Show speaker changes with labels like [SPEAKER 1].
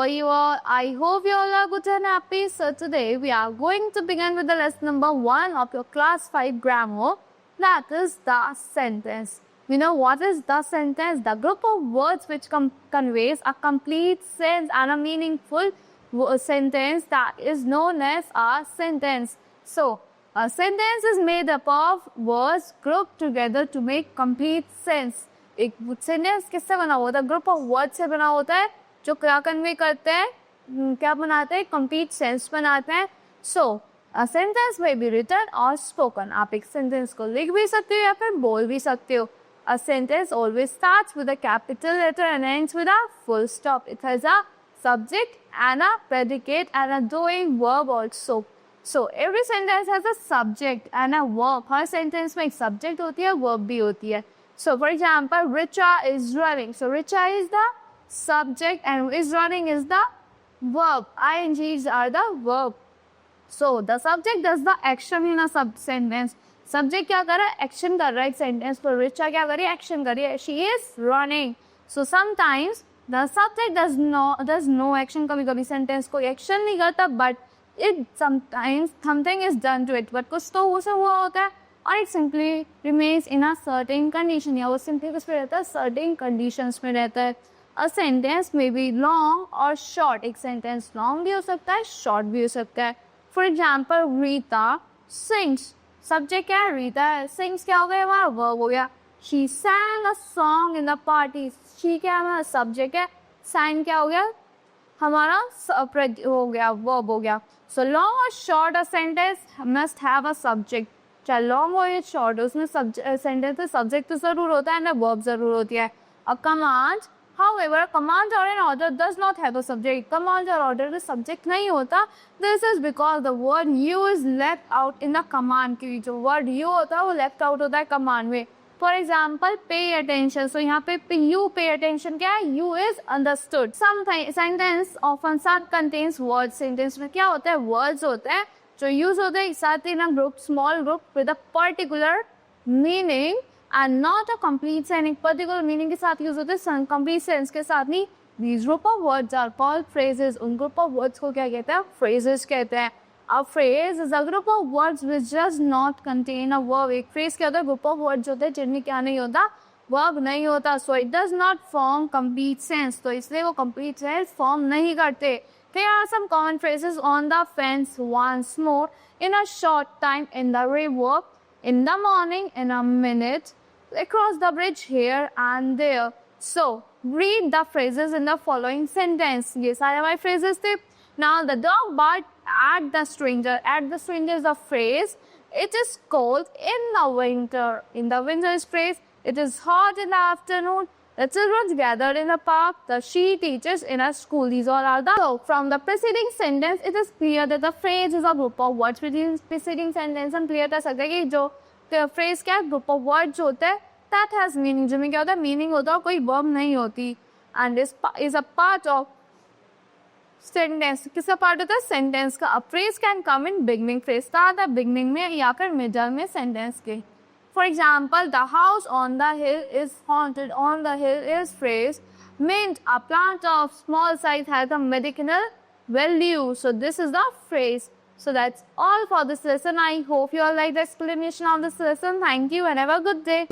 [SPEAKER 1] you all? I hope you all are good and happy. So today we are going to begin with the lesson number 1 of your class 5 grammar. That is the sentence. You know what is the sentence? The group of words which conveys a complete sense and a meaningful sentence that is known as a sentence. So, a sentence is made up of words grouped together to make complete sense. एक sentence किससे बना होता है? Group of word से बना होता है जो क्या कन्वे करते हैं, क्या बनाते हैं, कंप्लीट सेंस बनाते हैं. सो अ सेंटेंस में बी रिटन और स्पोकन. आप एक सेंटेंस को लिख भी सकते हो या फिर बोल भी सकते हो. A sentence always starts with a capital letter and ends with a full stop. It has a subject and a predicate and a doing verb also. So every sentence has a subject and a verb. हर sentence में एक subject होती है, verb भी होती है. So, for example, Richa is running. So, Richa is the subject and is running is the verb. INGs are the verb. So, the subject does the action in a sentence. Subject क्या कर रहा है? Action कर रहा है sentence पर. Richa क्या कर रही है? Action कर रही है. She is running. So, sometimes the subject does no action. कभी-कभी sentence कोई action नहीं करता, but it sometimes something is done to it. But कुछ तो उसे हुआ होता है. और it simply remains in a certain condition. या वो simply किस पे रहता है? certain conditions में रहता है. A sentence may be long or short. एक sentence long भी हो सकता है, short भी हो सकता है. For example, Rita sings. Subject क्या है? Rita है. Sings क्या हो गया? हमारा verb हो गया. She sang a song in the party. She क्या है? हमारा subject है. Sang क्या हो गया? हमारा हो गया, verb हो गया. So long or short a sentence must have a subject. चाहे लॉन्ग हो या शॉर्ट हो, उसमें सेंटेंस में सब्जेक्ट तो जरूर होता है ना, वर्ब जरूर होती है. A command, however, a command or an order does not have a subject. Command और ऑर्डर में सब्जेक्ट नहीं होता. This is because the word you is left out in the command. की जो वर्ड you होता है वो left out होता है कमांड में. For example, pay attention. So यहाँ पे you pay attention क्या है? You is understood. Some sentence often contains words. Sentence में क्या होता है? Words होते हैं जो यूज होते हैं साथ ही ना group, small group with a particular meaning and not a complete sense. एक पर्टिकुलर मीनिंग के साथ यूज होते हैं, कंप्लीट सेंस के साथ नहीं. These group of words are called phrases. उन ग्रुप ऑफ वर्ड्स को क्या कहते हैं? फ्रेजेस कहते हैं. A phrase is a group of words which does not contain a verb. एक फ्रेज क्या होता है? ग्रुप ऑफ वर्ड्स होते हैं जिनमें क्या नहीं होता? वर्ब नहीं होता. So it does not form complete sense. तो इसलिए वो कंप्लीट सेंस फॉर्म नहीं करते. There are some common phrases on the fence. Once more, in a short time, in the river, in the morning, in a minute, across the bridge, here and there. So, read the phrases in the following sentence. ये सारे हमारे phrases थे. Now, the dog barked at the stranger. At the stranger is a phrase. It is cold in the winter. In the winter is phrase. It is hot in the afternoon. The children gathered in a park. The she teaches in a school. These all are the. So, from the preceding sentence, it is clear that the phrase is a group of words. Within preceding sentence, हम clear कर सकते हैं कि जो phrase क्या है? Group of words होते हैं. That has meaning. जिसमें क्या होता है? Meaning होता है, कोई verb नहीं होती. And this is a part of sentence. किसका part होता है? Sentence का. A phrase can come in beginning. Phrase का आता है beginning में या फिर middle में sentence के. For example, the house on the hill is haunted. On the hill is phrase meant a plant of small size has a medicinal value. So this is the phrase. So that's all for this lesson. I hope you all like the explanation of this lesson. Thank you and have a good day.